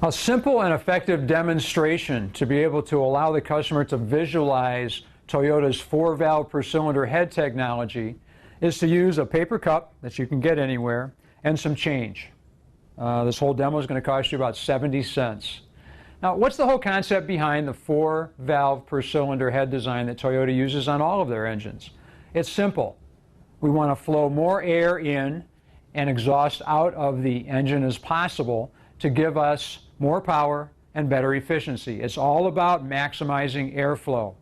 A simple and effective demonstration to be able to allow the customer to visualize Toyota's 4-valve per cylinder head technology is to use a paper cup that you can get anywhere and some change. This whole demo is going to cost you about 70 cents. Now, what's the whole concept behind the 4-valve per cylinder head design that Toyota uses on all of their engines? It's simple. We want to flow more air in and exhaust out of the engine as possible to give us more power and better efficiency. It's all about maximizing airflow.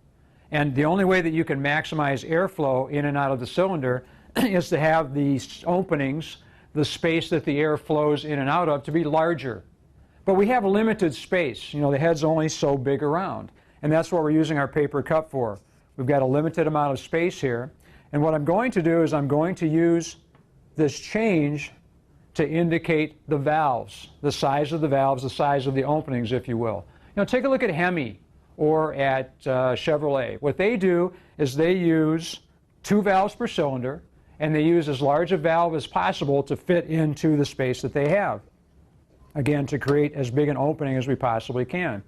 And the only way that you can maximize airflow in and out of the cylinder is to have these openings, the space that the air flows in and out of, to be larger. But we have a limited space. You know, the head's only so big around. And that's what we're using our paper cup for. We've got a limited amount of space here. And what I'm going to do is I'm going to use this change to indicate the valves, the size of the valves, the size of the openings, if you will. You know, take a look at Hemi or at Chevrolet. What they do is they use 2 valves per cylinder, and they use as large a valve as possible to fit into the space that they have. Again, to create as big an opening as we possibly can.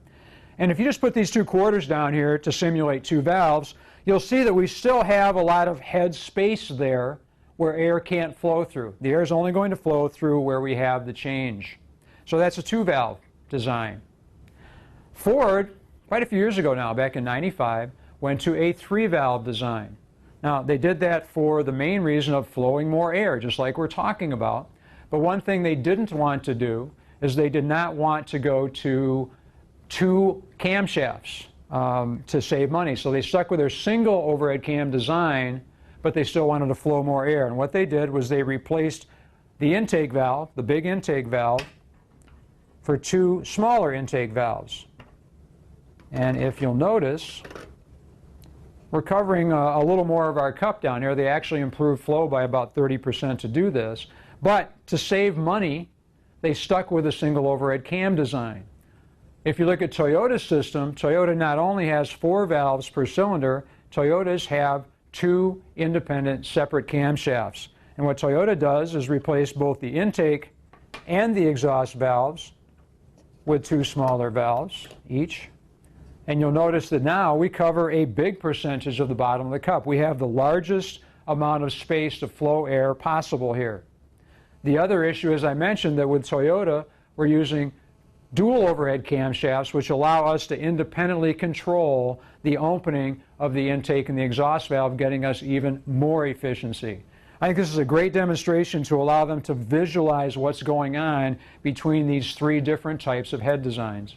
And if you just put these 2 quarters down here to simulate 2 valves, you'll see that we still have a lot of head space there where air can't flow through. The air is only going to flow through where we have the change. So that's a 2-valve design. Ford, quite a few years ago now, back in '95, went to a 3-valve design. Now, they did that for the main reason of flowing more air, just like we're talking about. But one thing they didn't want to do is they did not want to go to 2 camshafts to save money. So they stuck with their single overhead cam design, but they still wanted to flow more air. And what they did was they replaced the intake valve, the big intake valve, for 2 smaller intake valves. And if you'll notice, we're covering a little more of our cup down here. They actually improved flow by about 30% to do this. But to save money, they stuck with a single overhead cam design. If you look at Toyota's system, Toyota not only has 4 valves per cylinder, Toyotas have 2 independent separate camshafts. And what Toyota does is replace both the intake and the exhaust valves with 2 smaller valves each. And you'll notice that now we cover a big percentage of the bottom of the cup. We have the largest amount of space to flow air possible here. The other issue, as I mentioned, that with Toyota, we're using dual overhead camshafts, which allow us to independently control the opening of the intake and the exhaust valve, getting us even more efficiency. I think this is a great demonstration to allow them to visualize what's going on between these 3 different types of head designs.